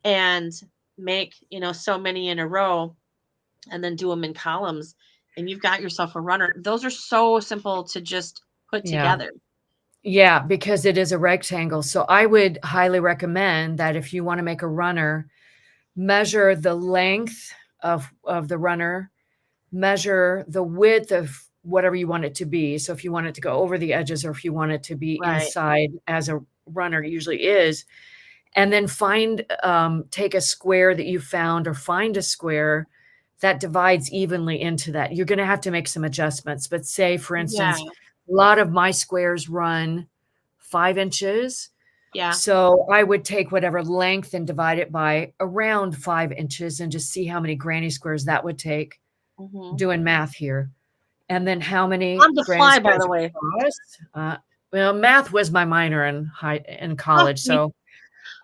and make, so many in a row and then do them in columns and you've got yourself a runner. Those are so simple to just put Yeah. together. Yeah, because it is a rectangle. So I would highly recommend that if you want to make a runner, measure the length of the runner, measure the width of whatever you want it to be. So if you want it to go over the edges or if you want it to be inside as a runner usually is, and then take a square that you found or find a square that divides evenly into that. You're going to have to make some adjustments, but say, for instance, a lot of my squares run 5 inches. Yeah. So I would take whatever length and divide it by around 5 inches and just see how many granny squares that would take. Doing math here. And then how many on the fly, by the way. Well, math was my minor in college, so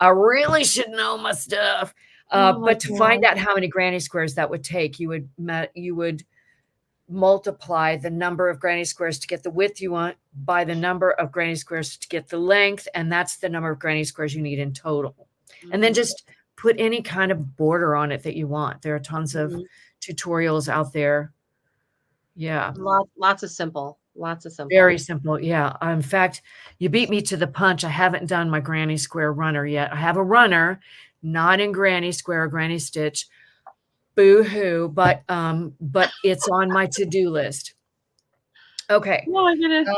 I really should know my stuff. But to find out how many granny squares that would take, you would multiply the number of granny squares to get the width you want by the number of granny squares to get the length, and that's the number of granny squares you need in total. And then just put any kind of border on it that you want. There are tons of tutorials out there. Yeah. Lots of simple. Very simple. Yeah. In fact, you beat me to the punch. I haven't done my granny square runner yet. I have a runner, not in granny square or granny stitch. Boo-hoo. But it's on my to-do list. Okay. Oh my goodness.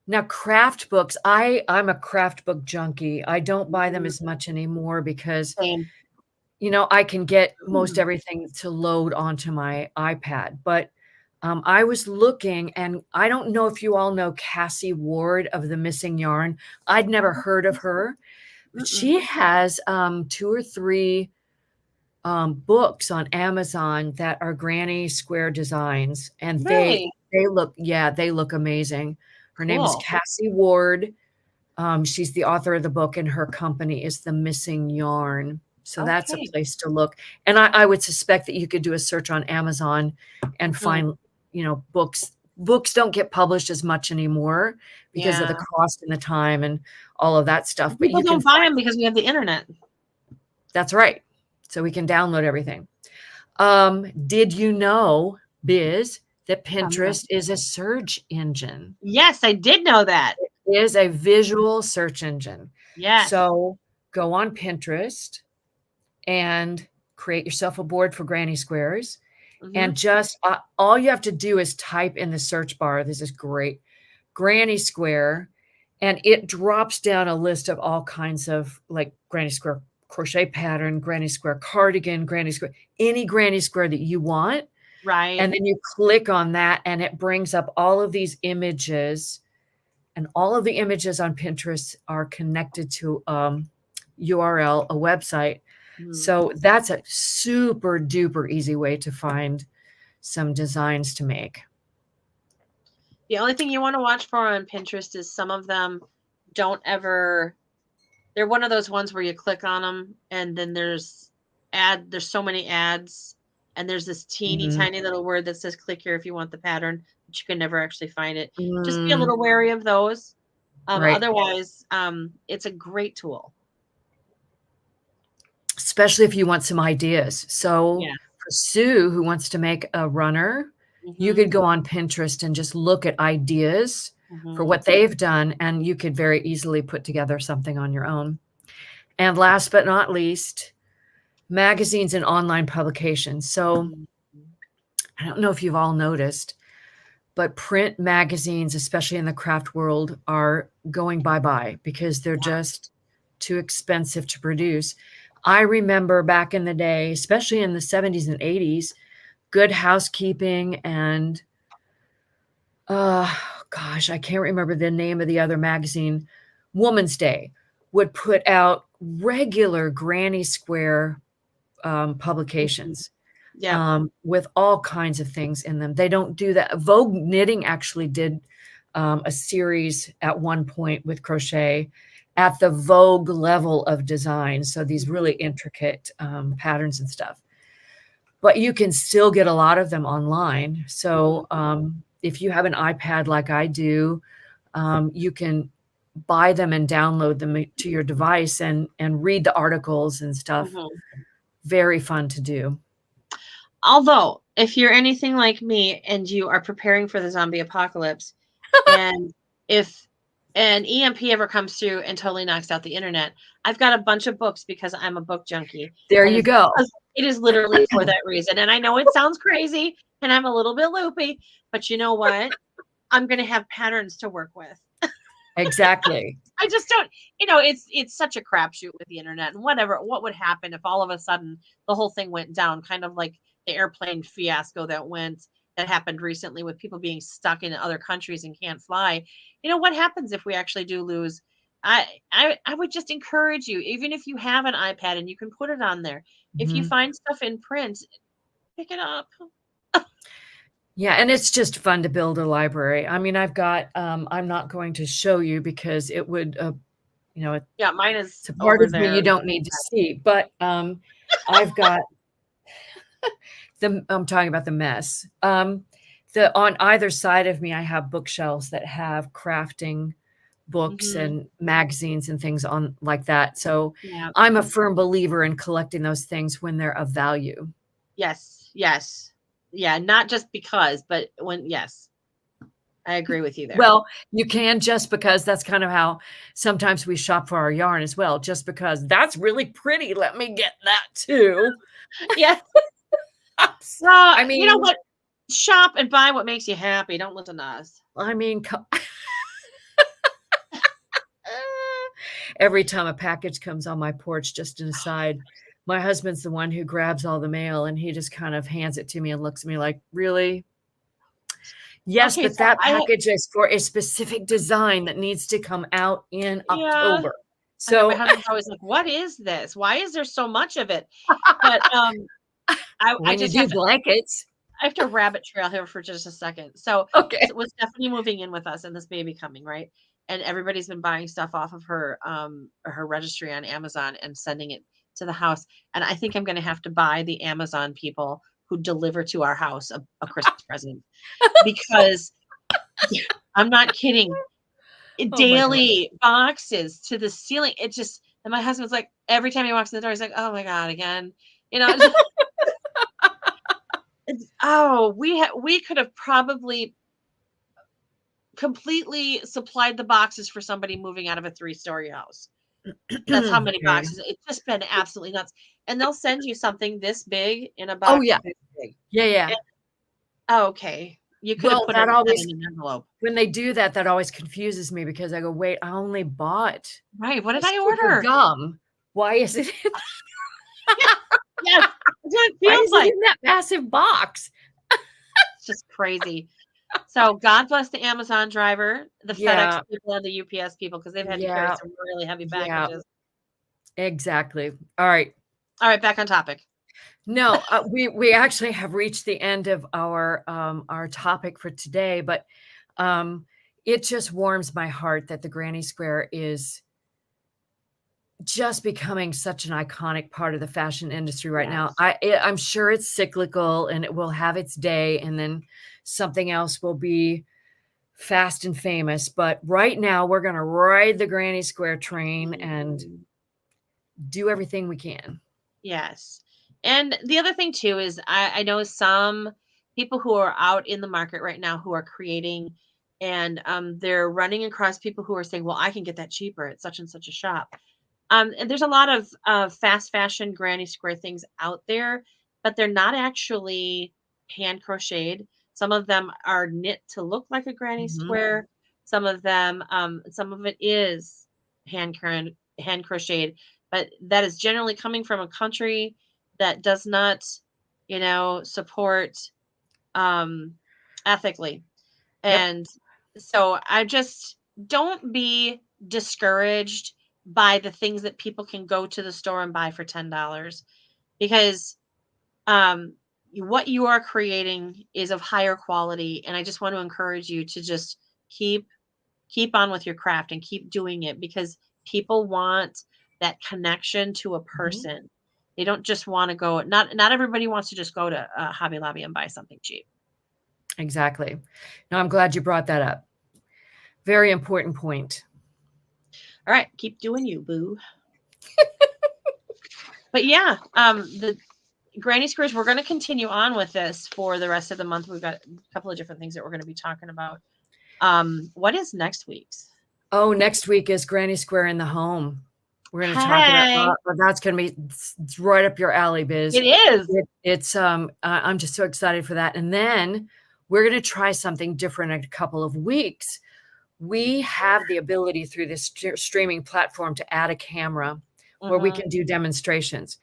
Now craft books. I'm a craft book junkie. I don't buy them as much anymore because I can get most everything to load onto my iPad. But I was looking, and I don't know if you all know Cassie Ward of The Missing Yarn. I'd never heard of her, but she has 2 or 3 books on Amazon that are granny square designs, and they look amazing. Her name is Cassie Ward. She's the author of the book, and her company is The Missing Yarn. So that's a place to look. And I would suspect that you could do a search on Amazon and find, books. Books don't get published as much anymore because of the cost and the time and all of that stuff. But you don't buy them because we have the internet. That's right. So we can download everything. Did you know, Biz, that Pinterest is a search engine? Yes, I did know that. It is a visual search engine. Yes. So go on Pinterest and create yourself a board for granny squares. And just all you have to do is type in the search bar. This is great. Granny square. And it drops down a list of all kinds of like granny square crochet pattern, granny square cardigan, granny square, any granny square that you want. Right. And then you click on that and it brings up all of these images. And all of the images on Pinterest are connected to URL, a website. So that's a super duper easy way to find some designs to make. The only thing you want to watch for on Pinterest is some of them they're one of those ones where you click on them and then there's so many ads and there's this teeny tiny little word that says click here if you want the pattern, but you can never actually find it. Just be a little wary of those. Otherwise, it's a great tool. Especially if you want some ideas. So for Sue, who wants to make a runner, you could go on Pinterest and just look at ideas for what they've done, and you could very easily put together something on your own. And last but not least, magazines and online publications. So I don't know if you've all noticed, but print magazines, especially in the craft world, are going bye-bye because they're just too expensive to produce. I remember back in the day, especially in the 70s and 80s, Good Housekeeping and, I can't remember the name of the other magazine, Woman's Day, would put out regular granny square publications with all kinds of things in them. They don't do that. Vogue Knitting actually did a series at one point with crochet at the Vogue level of design. So these really intricate patterns and stuff. But you can still get a lot of them online. So if you have an iPad like I do, you can buy them and download them to your device and read the articles and stuff. Very fun to do. Although, if you're anything like me and you are preparing for the zombie apocalypse, and if an EMP ever comes through and totally knocks out the internet, I've got a bunch of books because I'm a book junkie. There you go. It is literally for that reason. And I know it sounds crazy, and I'm a little bit loopy, but you know what? I'm going to have patterns to work with. Exactly. I just don't, it's such a crapshoot with the internet and what would happen if all of a sudden the whole thing went down, kind of like the airplane fiasco that happened recently with people being stuck in other countries and can't fly. What happens if we actually do lose? I would just encourage you, even if you have an iPad and you can put it on there, if you Mhm. find stuff in print, pick it up. Yeah, and it's just fun to build a library. I mean, I've got, I'm not going to show you because it would, Yeah, mine is it's a part over of me there. you don't need to see, but I've got I'm talking about the mess. On either side of me, I have bookshelves that have crafting books Mhm. and magazines and things on like that. So Yeah. I'm a firm believer in collecting those things when they're of value. Yes. Yes. Yeah. Not just because, but yes, I agree with you there. Well, you can, just because that's kind of how sometimes we shop for our yarn as well. Just because that's really pretty, let me get that too. Yeah. I mean, you know what? Shop and buy what makes you happy. Don't listen to us. I mean, every time a package comes on my porch, just an aside, my husband's the one who grabs all the mail and he just kind of hands it to me and looks at me like, really? Yes, Okay, but so that package is for a specific design that needs to come out in October. I know, my So husband's always like, "What is this? Why is there so much of it?" But I when you just do blankets, I have to rabbit trail here for just a second. So okay. with Stephanie moving in with us and this baby coming, right? And everybody's been buying stuff off of her registry on Amazon and sending it to the house. And I think I'm going to have to buy the Amazon people who deliver to our house a Christmas present, because I'm not kidding. Oh my God. Daily boxes to the ceiling. It just, and my husband's like, every time he walks in the door, he's like, "Oh my God, again." You know, we could have probably completely supplied the boxes for somebody moving out of a 3-story house. That's how many Okay. boxes. It's just been absolutely nuts. And they'll send you something this big in a Oh box yeah. this big. Yeah. Okay. You could have Well, put that that always, in an envelope. when they do that, that always confuses me because I go, wait, I only bought Right. What a did I stick of order? gum. Why is it in, Yes. That's what it why feels is it like. in that massive box? It's just crazy. So God bless the Amazon driver, the FedEx Yeah. people, and the UPS people, because they've had to carry Yeah. some really heavy Yeah. packages. Exactly. All right. All right, back on topic. No, we actually have reached the end of our topic for today, but it just warms my heart that the Granny Square is just becoming such an iconic part of the fashion industry right now. I'm sure it's cyclical and it will have its day, and then something else will be fast and famous. But right now, we're going to ride the Granny Square train and do everything we can. Yes. And the other thing too is I know some people who are out in the market right now who are creating, and they're running across people who are saying, "Well, I can get that cheaper at such and such a shop." And there's a lot of fast fashion granny square things out there, but they're not actually hand crocheted. Some of them are knit to look like a granny Mhm. square. Some of it is hand crocheted, but that is generally coming from a country that does not, support um, ethically. Yep. And so I just, don't be discouraged by the things that people can go to the store and buy for $10, because um, what you are creating is of higher quality. And I just want to encourage you to just keep on with your craft and keep doing it, because people want that connection to a Mhm. person. They don't just want to go, not everybody wants to just go to Hobby Lobby and buy something cheap. Exactly. No, I'm glad you brought that up. Very important point. All right, keep doing you, boo. But yeah, the Granny Squares, we're going to continue on with this for the rest of the month. We've got a couple of different things that we're going to be talking about. What is next week's? Oh, next week is Granny Square in the home. We're going to talk Hey, about, but that's going to be it's right up your alley, Biz. it is. It's I'm just so excited for that. And then we're going to try something different in a couple of weeks. We have the ability through this streaming platform to add a camera where we can do demonstrations.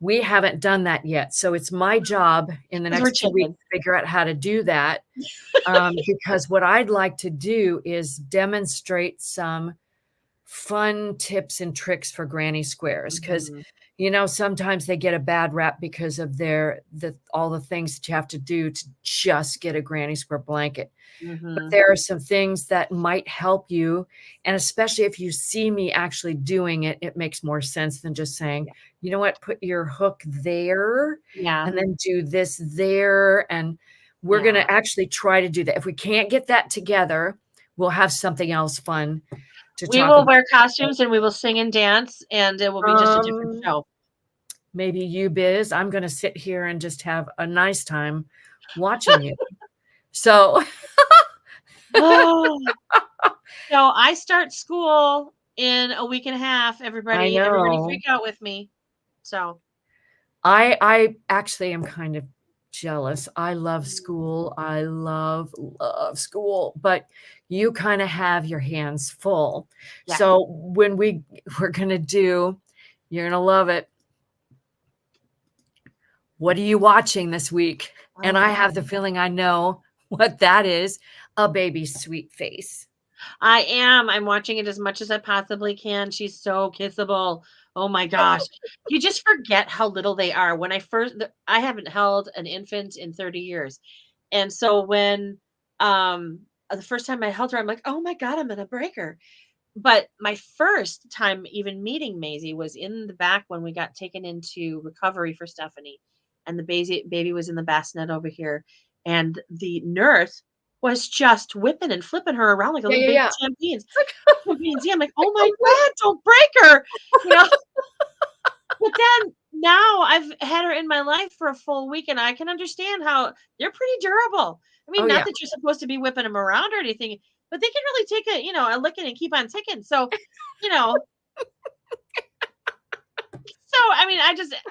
We haven't done that yet. So it's my job in the 'Cause we're next 2 weeks chicken. to figure out how to do that. Because what I'd like to do is demonstrate some fun tips and tricks for granny squares. Because, you know, sometimes they get a bad rap because of all the things that you have to do to just get a granny square blanket. But there are some things that might help you. And especially if you see me actually doing it, it makes more sense than just saying, you know what, put your hook there and then do this there. And we're going to actually try to do that. If we can't get that together, we'll have something else fun to We talk will about. wear costumes and we will sing and dance, and it will be just a different show. Maybe you, Biz. I'm going to sit here and just have a nice time watching you. So So I start school in a week and a half. Everybody freak out with me. So I actually am kind of jealous. I love school. I love school, but you kind of have your hands full. Yeah. So when we're going to do, you're going to love it. What are you watching this week? And I have the feeling I know what that is. A baby's sweet face. I am. I'm watching it as much as I possibly can. She's so kissable. Oh my gosh. You just forget how little they are. When I haven't held an infant in 30 years. And so when the first time I held her, I'm like, oh my God, I'm gonna break her. But my first time even meeting Maisie was in the back when we got taken into recovery for Stephanie. And the baby was in the bassinet over here. And the nurse was just whipping and flipping her around like a little baby champion's. I'm like, oh my God, don't break her. You know? But then now I've had her in my life for a full week and I can understand how they're pretty durable. I mean, not that you're supposed to be whipping them around or anything, but they can really take a licking and keep on ticking. So, So, I mean,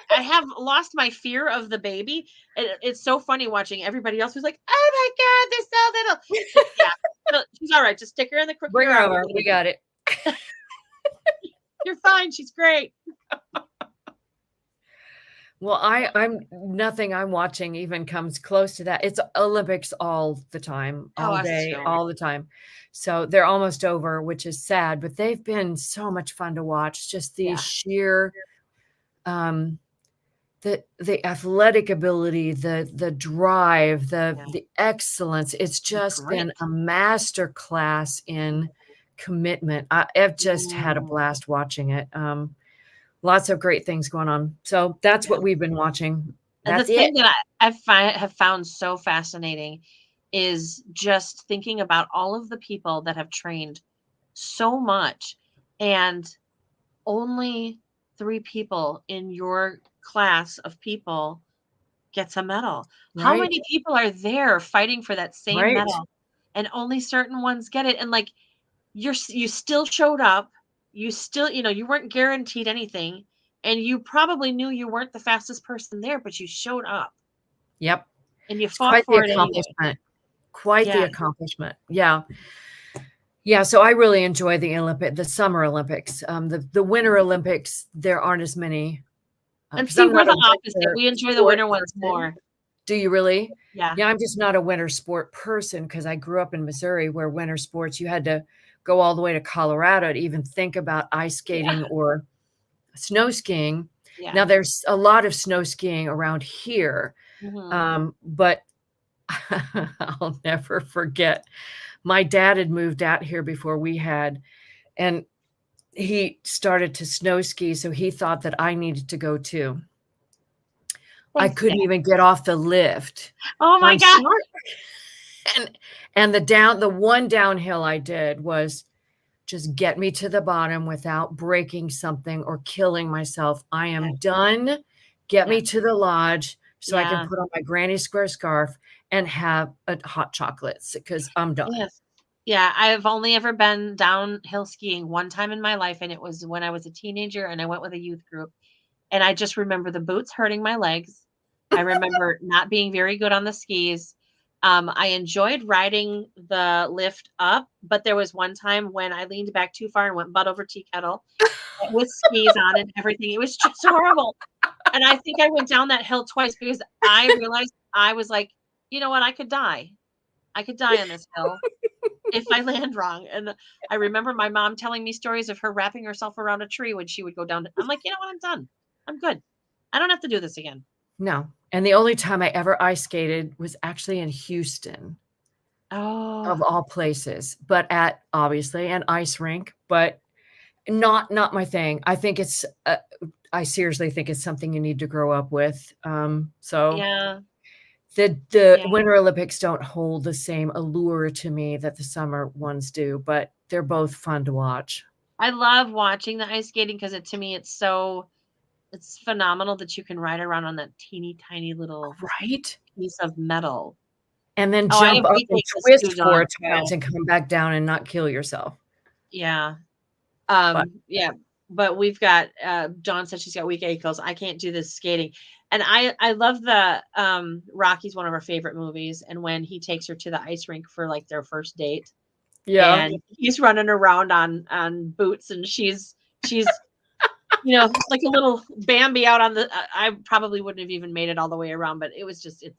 I have lost my fear of the baby. It's so funny watching everybody else who's like, oh my God, they're so little. Yeah, she's all right. Just stick her in the crook. Bring her over. We got it. You're fine. She's great. Well, I'm nothing I'm watching even comes close to that. It's Olympics all the time, all day, all the time. So they're almost over, which is sad, but they've been so much fun to watch. Just the sheer the athletic ability, the drive, the excellence. It's just been a master class in commitment. I've just had a blast watching it. Lots of great things going on. So that's what we've been watching. And the thing that I have found so fascinating is just thinking about all of the people that have trained so much, and only 3 people in your class of people gets a medal. Right. How many people are there fighting for that same medal, and only certain ones get it? And like, you still showed up. You still, you weren't guaranteed anything, and you probably knew you weren't the fastest person there, but you showed up. Yep. And you fought for it anyway. Quite the accomplishment. Yeah. Yeah. So I really enjoy the Summer Olympics. The Winter Olympics, there aren't as many. And see, we're the opposite. We enjoy the winter ones more. Do you really? Yeah. Yeah. I'm just not a winter sport person because I grew up in Missouri where winter sports, you had to go all the way to Colorado to even think about ice skating or snow skiing. Yeah. Now there's a lot of snow skiing around here. But I'll never forget. My dad had moved out here before we had, and he started to snow ski. So he thought that I needed to go too. I couldn't even get off the lift. Oh my God. And the one downhill I did was just get me to the bottom without breaking something or killing myself. I am done. Get me to the lodge so I can put on my granny square scarf and have a hot chocolate because I'm done. Yeah, I've only ever been downhill skiing one time in my life, and it was when I was a teenager and I went with a youth group. And I just remember the boots hurting my legs. I remember not being very good on the skis. I enjoyed riding the lift up, but there was one time when I leaned back too far and went butt over tea kettle with skis on and everything. It was just horrible. And I think I went down that hill twice because I realized I was like, you know what? I could die. I could die on this hill if I land wrong. And I remember my mom telling me stories of her wrapping herself around a tree when she would go down. I'm like, you know what? I'm done. I'm good. I don't have to do this again. No. And the only time I ever ice skated was actually in Houston, of Oh, all places, but at obviously an ice rink, but not my thing. I think it's I seriously think it's something you need to grow up with. So yeah. the Yeah. Winter Olympics don't hold the same allure to me that the summer ones do, but they're both fun to watch. I love watching the ice skating because to me, it's phenomenal that you can ride around on that teeny tiny little Right? piece of metal. And then Oh, I jump have up and retakes of twist skis 4 on. times So, and come back down and not kill yourself. yeah. But Yeah, but we've got Dawn said she's got weak ankles. I can't do this skating. And I love the Rocky's one of our favorite movies, and when he takes her to the ice rink for like their first date yeah. and he's running around on boots and she's like a little Bambi out on the I probably wouldn't have even made it all the way around, but it was just it's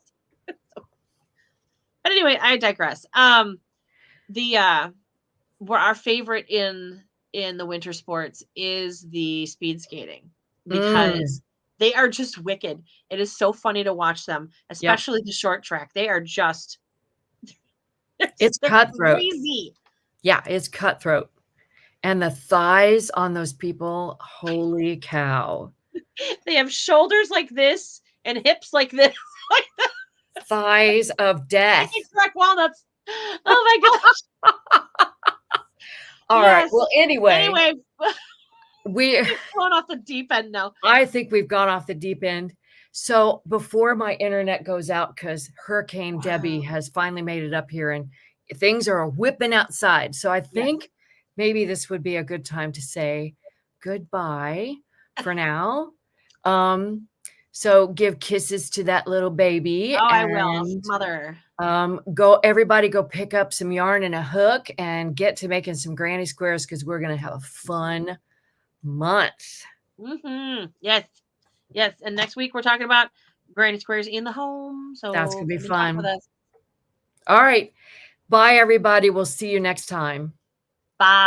but anyway, I digress. The where our favorite in the winter sports is the speed skating because they are just wicked. It is so funny to watch them, Yep. especially the short track. They are just It's they're cutthroat. crazy. Yeah, it's cutthroat. And the thighs on those people, holy cow. They have shoulders like this and hips like this. Thighs of death. Crack walnuts. Oh my gosh. All right. Well, anyway, we're going off the deep end now. I think we've gone off the deep end. So before my internet goes out, because Hurricane Debbie has finally made it up here and things are whipping outside. So I think maybe this would be a good time to say goodbye for now. So give kisses to that little baby. Oh, I will, mother. Everybody go pick up some yarn and a hook and get to making some granny squares because we're going to have a fun month. Yes. And next week we're talking about granny squares in the home. So that's going to be fun. All right. Bye, everybody. We'll see you next time. Bye.